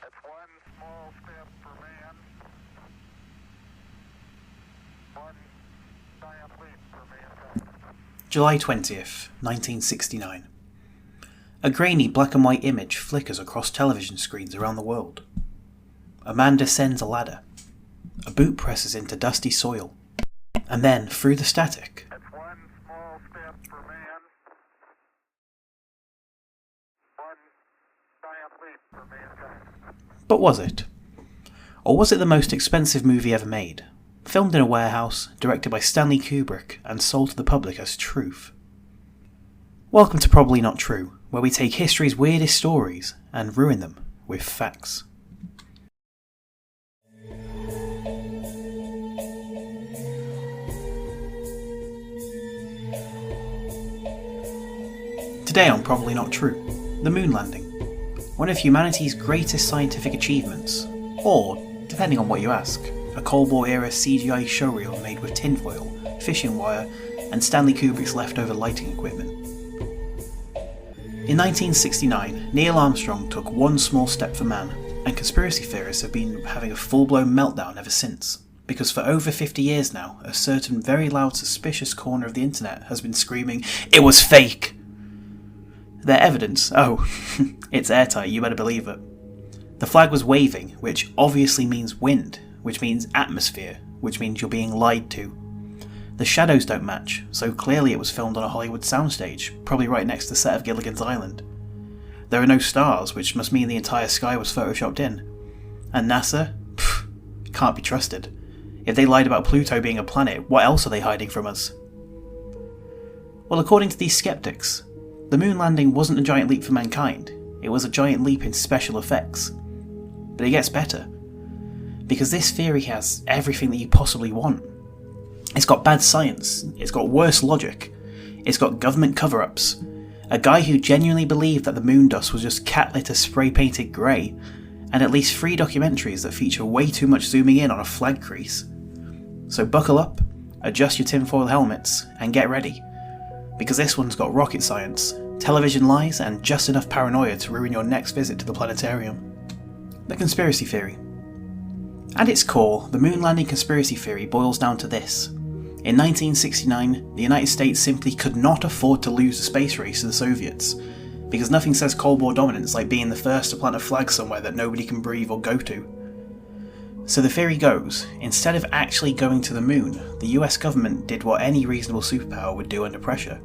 It's one small step for man, one giant leap for mankind. July 20th, 1969. A grainy black and white image flickers across television screens around the world. A man descends a ladder. A boot presses into dusty soil. And then, through the static, It's one small step for man, one giant leap for mankind. but was it? Or was it the most expensive movie ever made? Filmed in a warehouse, directed by Stanley Kubrick, and sold to the public as truth? Welcome to Probably Not True, where we take history's weirdest stories and ruin them with facts. Today on Probably Not True, the moon landing, one of humanity's greatest scientific achievements, or, depending on what you ask, a Cold War era CGI showreel made with tinfoil, fishing wire, and Stanley Kubrick's leftover lighting equipment. In 1969, Neil Armstrong took one small step for man, and conspiracy theorists have been having a full-blown meltdown ever since, because for over 50 years now, a certain very loud suspicious corner of the internet has been screaming, "It was fake!" Their evidence? Oh, it's airtight, you better believe it. The flag was waving, which obviously means wind, which means atmosphere, which means you're being lied to. The shadows don't match, so clearly it was filmed on a Hollywood soundstage, probably right next to the set of Gilligan's Island. There are no stars, which must mean the entire sky was photoshopped in. And NASA? Pfft, can't be trusted. If they lied about Pluto being a planet, what else are they hiding from us? Well, according to these skeptics, the moon landing wasn't a giant leap for mankind, it was a giant leap in special effects. But it gets better. Because this theory has everything that you possibly want. It's got bad science, it's got worse logic, it's got government cover-ups, a guy who genuinely believed that the moon dust was just cat litter spray-painted grey, and at least 3 documentaries that feature way too much zooming in on a flag crease. So buckle up, adjust your tinfoil helmets, and get ready. Because this one's got rocket science, television lies, and just enough paranoia to ruin your next visit to the planetarium. The conspiracy theory. At its core, the moon landing conspiracy theory boils down to this. In 1969, the United States simply could not afford to lose the space race to the Soviets, because nothing says Cold War dominance like being the first to plant a flag somewhere that nobody can breathe or go to. So the theory goes, instead of actually going to the moon, the US government did what any reasonable superpower would do under pressure.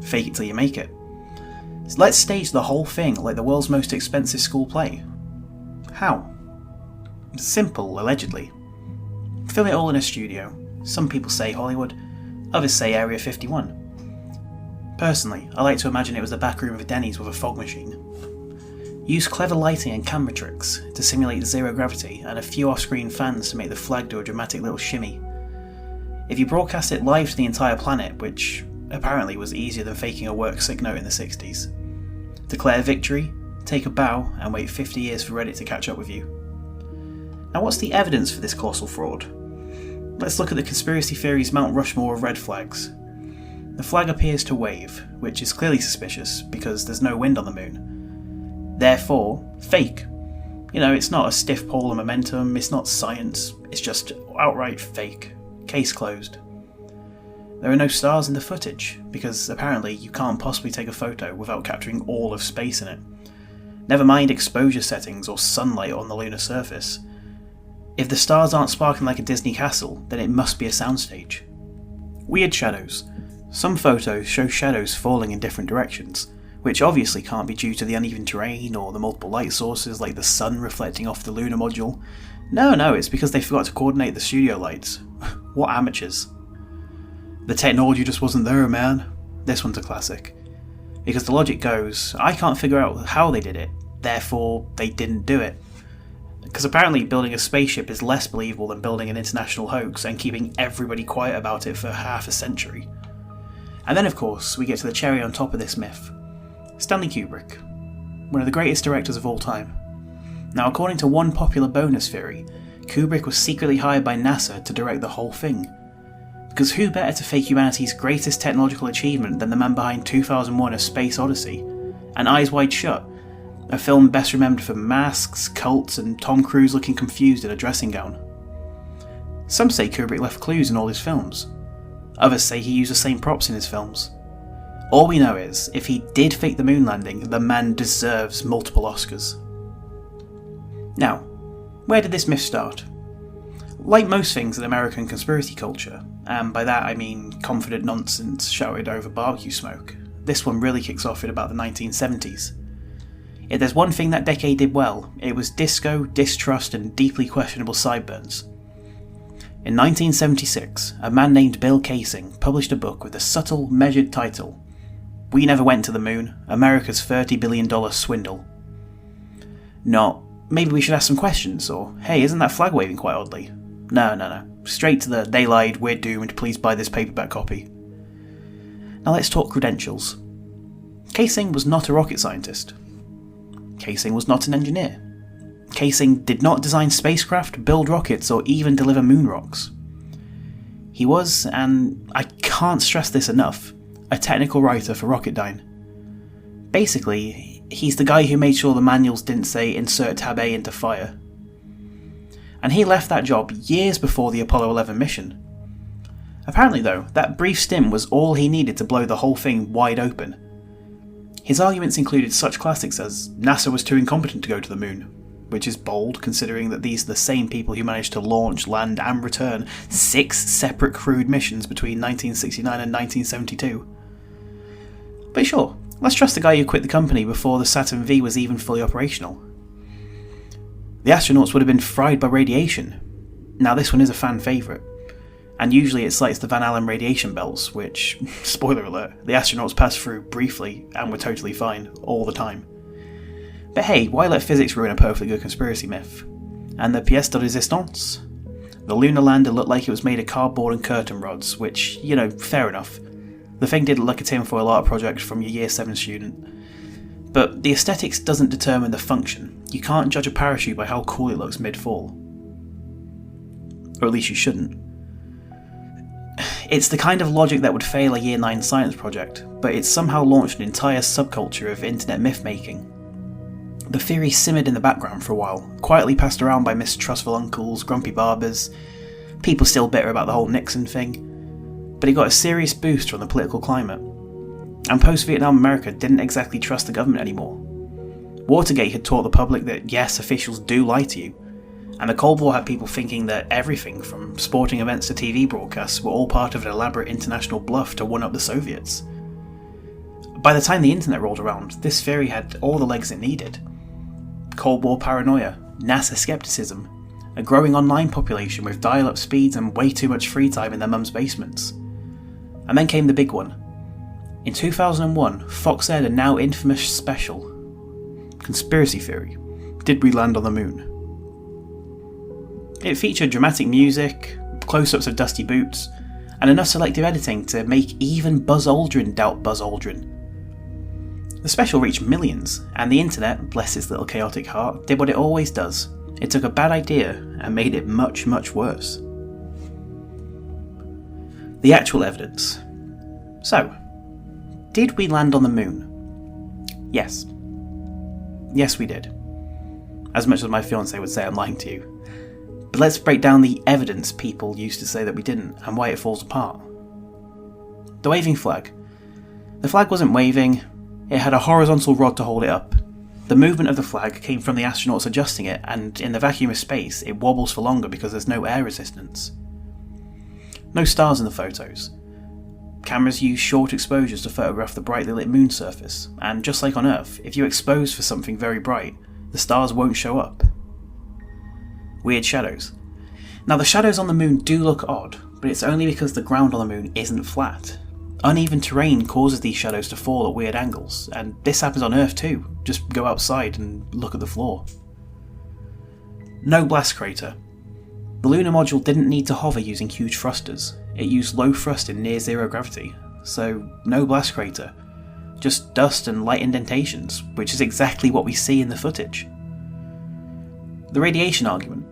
Fake it till you make it. So let's stage the whole thing like the world's most expensive school play. How? Simple, allegedly. Film it all in a studio. Some people say Hollywood, others say Area 51. Personally, I like to imagine it was the back room of a Denny's with a fog machine. Use clever lighting and camera tricks to simulate zero gravity and a few off-screen fans to make the flag do a dramatic little shimmy. If you broadcast it live to the entire planet, which apparently was easier than faking a work sick note in the 60s, declare victory, take a bow, and wait 50 years for Reddit to catch up with you. Now what's the evidence for this colossal fraud? Let's look at the conspiracy theory's Mount Rushmore of red flags. The flag appears to wave, which is clearly suspicious because there's no wind on the moon. Therefore, fake. You know, it's not a stiff polar momentum, it's not science, it's just outright fake. Case closed. There are no stars in the footage, because apparently you can't possibly take a photo without capturing all of space in it. Never mind exposure settings or sunlight on the lunar surface. If the stars aren't sparkling like a Disney castle, then it must be a soundstage. Weird shadows. Some photos show shadows falling in different directions, which obviously can't be due to the uneven terrain or the multiple light sources like the sun reflecting off the lunar module. No, it's because they forgot to coordinate the studio lights. What amateurs. The technology just wasn't there, man. This one's a classic. Because the logic goes, I can't figure out how they did it, therefore they didn't do it. Because apparently building a spaceship is less believable than building an international hoax and keeping everybody quiet about it for half a century. And then of course we get to the cherry on top of this myth. Stanley Kubrick, one of the greatest directors of all time. Now according to one popular bonus theory, Kubrick was secretly hired by NASA to direct the whole thing. Because who better to fake humanity's greatest technological achievement than the man behind 2001: A Space Odyssey and Eyes Wide Shut, a film best remembered for masks, cults, and Tom Cruise looking confused in a dressing gown. Some say Kubrick left clues in all his films. Others say he used the same props in his films. All we know is, if he did fake the moon landing, the man deserves multiple Oscars. Now, where did this myth start? Like most things in American conspiracy culture, and by that I mean confident nonsense shouted over barbecue smoke, this one really kicks off in about the 1970s. If there's one thing that decade did well, it was disco, distrust, and deeply questionable sideburns. In 1976, a man named Bill Kaysing published a book with a subtle, measured title, "We Never Went to the Moon, America's $30 billion Swindle." Not, maybe we should ask some questions, or hey, isn't that flag waving quite oddly? No. Straight to the they lied, we're doomed, please buy this paperback copy. Now let's talk credentials. Kaysing was not a rocket scientist. Kaysing was not an engineer. Kaysing did not design spacecraft, build rockets, or even deliver moon rocks. He was, and I can't stress this enough, a technical writer for Rocketdyne. Basically, he's the guy who made sure the manuals didn't say insert tab A into fire. And he left that job years before the Apollo 11 mission. Apparently though, that brief stint was all he needed to blow the whole thing wide open. His arguments included such classics as NASA was too incompetent to go to the moon, which is bold considering that these are the same people who managed to launch, land and return 6 separate crewed missions between 1969 and 1972. But sure, let's trust the guy who quit the company before the Saturn V was even fully operational. The astronauts would have been fried by radiation. Now this one is a fan favourite, and usually it cites the Van Allen radiation belts, which, spoiler alert, the astronauts passed through briefly and were totally fine, all the time. But hey, why let physics ruin a perfectly good conspiracy myth? And the pièce de résistance? The lunar lander looked like it was made of cardboard and curtain rods, which, fair enough. The thing did look like a tinfoil art project from your year 7 student. But the aesthetics doesn't determine the function. You can't judge a parachute by how cool it looks mid-fall. Or at least you shouldn't. It's the kind of logic that would fail a year 9 science project, but it's somehow launched an entire subculture of internet myth-making. The theory simmered in the background for a while, quietly passed around by mistrustful uncles, grumpy barbers, people still bitter about the whole Nixon thing, but it got a serious boost from the political climate. And post-Vietnam America didn't exactly trust the government anymore. Watergate had taught the public that yes, officials do lie to you, and the Cold War had people thinking that everything from sporting events to TV broadcasts were all part of an elaborate international bluff to one-up the Soviets. By the time the internet rolled around, this theory had all the legs it needed. Cold War paranoia, NASA skepticism, a growing online population with dial-up speeds and way too much free time in their mum's basements. And then came the big one. In 2001, Fox aired a now infamous special, Conspiracy Theory, Did We Land on the Moon? It featured dramatic music, close-ups of dusty boots, and enough selective editing to make even Buzz Aldrin doubt Buzz Aldrin. The special reached millions, and the internet, bless its little chaotic heart, did what it always does. It took a bad idea and made it much, much worse. The actual evidence. So, did we land on the moon? Yes. Yes, we did. As much as my fiancé would say I'm lying to you. But let's break down the evidence people used to say that we didn't, and why it falls apart. The waving flag. The flag wasn't waving, it had a horizontal rod to hold it up. The movement of the flag came from the astronauts adjusting it, and in the vacuum of space, it wobbles for longer because there's no air resistance. No stars in the photos. Cameras use short exposures to photograph the brightly lit moon surface, and just like on Earth, if you expose for something very bright, the stars won't show up. Weird shadows. Now the shadows on the moon do look odd, but it's only because the ground on the moon isn't flat. Uneven terrain causes these shadows to fall at weird angles, and this happens on Earth too. Just go outside and look at the floor. No blast crater. The lunar module didn't need to hover using huge thrusters. It used low thrust in near zero gravity, so no blast crater. Just dust and light indentations, which is exactly what we see in the footage. The radiation argument.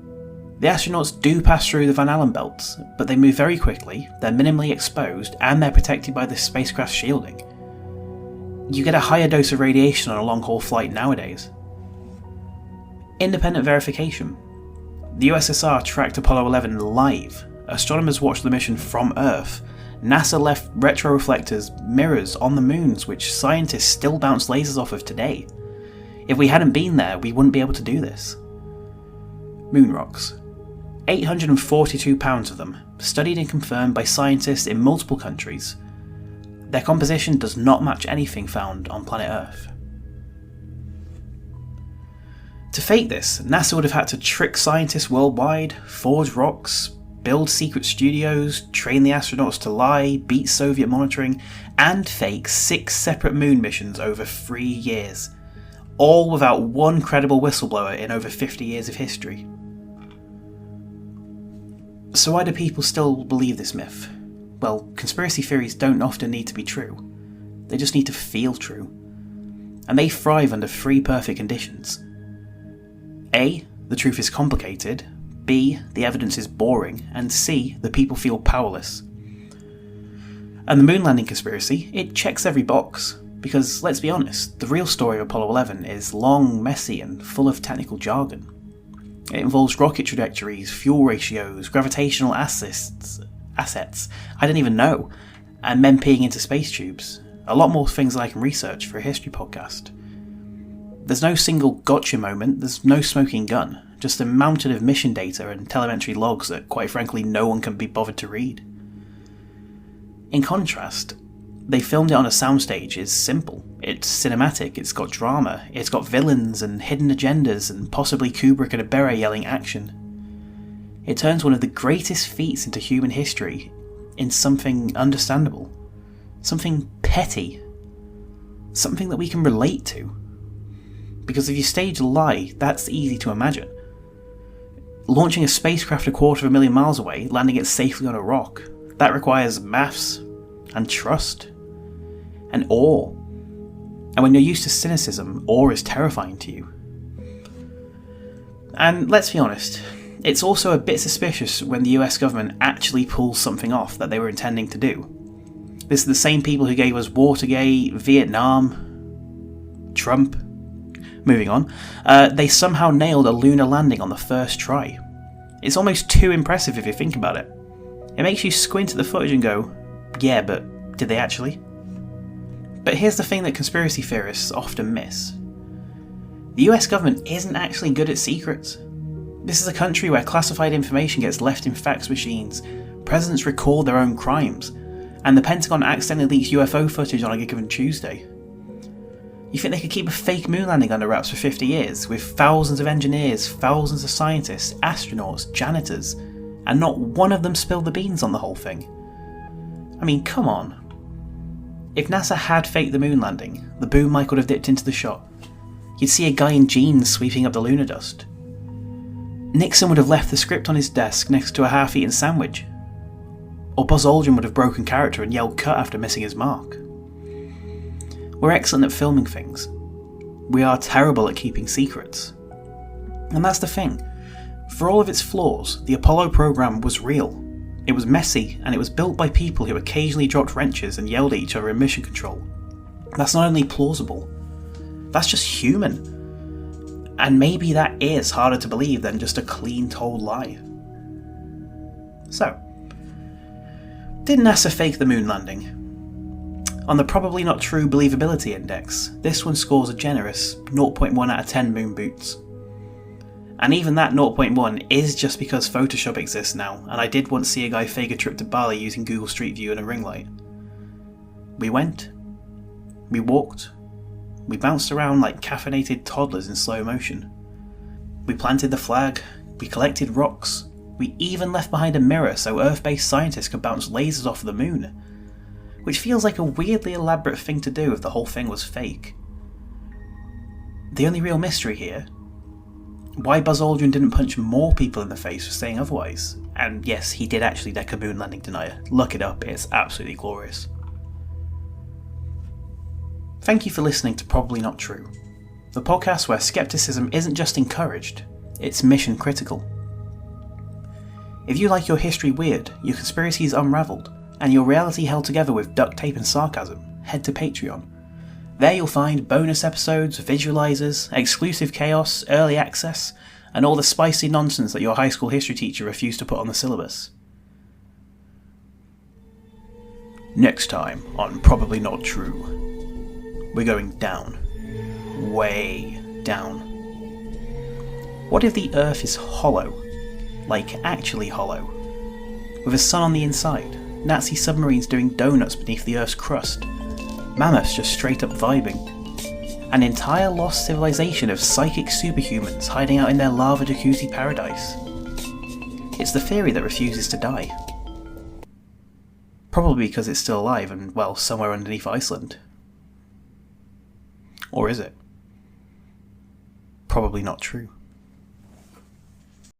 The astronauts do pass through the Van Allen belts, but they move very quickly, they're minimally exposed, and they're protected by the spacecraft's shielding. You get a higher dose of radiation on a long-haul flight nowadays. Independent verification. The USSR tracked Apollo 11 live. Astronomers watched the mission from Earth. NASA left retroreflectors, mirrors on the moons, which scientists still bounce lasers off of today. If we hadn't been there, we wouldn't be able to do this. Moon rocks. 842 pounds of them, studied and confirmed by scientists in multiple countries. Their composition does not match anything found on planet Earth. To fake this, NASA would have had to trick scientists worldwide, forge rocks, build secret studios, train the astronauts to lie, beat Soviet monitoring, and fake 6 separate moon missions over 3 years, all without one credible whistleblower in over 50 years of history. So why do people still believe this myth? Well, conspiracy theories don't often need to be true. They just need to feel true. And they thrive under 3 perfect conditions. A. The truth is complicated. B. The evidence is boring. And C. The people feel powerless. And the moon landing conspiracy, it checks every box. Because, let's be honest, the real story of Apollo 11 is long, messy, and full of technical jargon. It involves rocket trajectories, fuel ratios, gravitational assets I didn't even know, and men peeing into space tubes. A lot more things than I can research for a history podcast. There's no single gotcha moment, there's no smoking gun, just a mountain of mission data and telemetry logs that, quite frankly, no one can be bothered to read. In contrast, they filmed it on a soundstage is simple. It's cinematic, it's got drama, it's got villains and hidden agendas and possibly Kubrick and a beret yelling action. It turns one of the greatest feats into human history in something understandable, something petty, something that we can relate to. Because if you stage a lie, that's easy to imagine. Launching a spacecraft 250,000 miles away, landing it safely on a rock, that requires maths and trust and awe. And when you're used to cynicism, awe is terrifying to you. And let's be honest, it's also a bit suspicious when the US government actually pulls something off that they were intending to do. This is the same people who gave us Watergate, Vietnam, Trump. Moving on, they somehow nailed a lunar landing on the first try. It's almost too impressive if you think about it. It makes you squint at the footage and go, yeah, but did they actually? But here's the thing that conspiracy theorists often miss. The US government isn't actually good at secrets. This is a country where classified information gets left in fax machines, presidents record their own crimes, and the Pentagon accidentally leaks UFO footage on a given Tuesday. You think they could keep a fake moon landing under wraps for 50 years, with thousands of engineers, thousands of scientists, astronauts, janitors, and not one of them spilled the beans on the whole thing? I mean, come on. If NASA had faked the moon landing, the boom mic would have dipped into the shot. You'd see a guy in jeans sweeping up the lunar dust. Nixon would have left the script on his desk next to a half-eaten sandwich. Or Buzz Aldrin would have broken character and yelled cut after missing his mark. We're excellent at filming things. We are terrible at keeping secrets. And that's the thing. For all of its flaws, the Apollo program was real. It was messy, and it was built by people who occasionally dropped wrenches and yelled at each other in mission control. That's not only plausible, that's just human. And maybe that is harder to believe than just a clean told lie. So, did NASA fake the moon landing? On the probably not true believability index, this one scores a generous 0.1 out of 10 moon boots. And even that 0.1 is just because Photoshop exists now, and I did once see a guy fake a trip to Bali using Google Street View and a ring light. We went, we walked, we bounced around like caffeinated toddlers in slow motion. We planted the flag, we collected rocks, we even left behind a mirror so Earth-based scientists could bounce lasers off of the moon. Which feels like a weirdly elaborate thing to do if the whole thing was fake. The only real mystery here, why Buzz Aldrin didn't punch more people in the face for saying otherwise. And yes, he did actually deck a moon landing denier. Look it up, it's absolutely glorious. Thank you for listening to Probably Not True, the podcast where skepticism isn't just encouraged, it's mission critical. If you like your history weird, your conspiracies unravelled, and your reality held together with duct tape and sarcasm, head to Patreon. There you'll find bonus episodes, visualizers, exclusive chaos, early access, and all the spicy nonsense that your high school history teacher refused to put on the syllabus. Next time on Probably Not True, we're going down. Way down. What if the Earth is hollow? Like, actually hollow? With a sun on the inside, Nazi submarines doing donuts beneath the Earth's crust, mammoths just straight up vibing, an entire lost civilization of psychic superhumans hiding out in their lava jacuzzi paradise. It's the theory that refuses to die. Probably because it's still alive and, well, somewhere underneath Iceland. Or is it? Probably not true.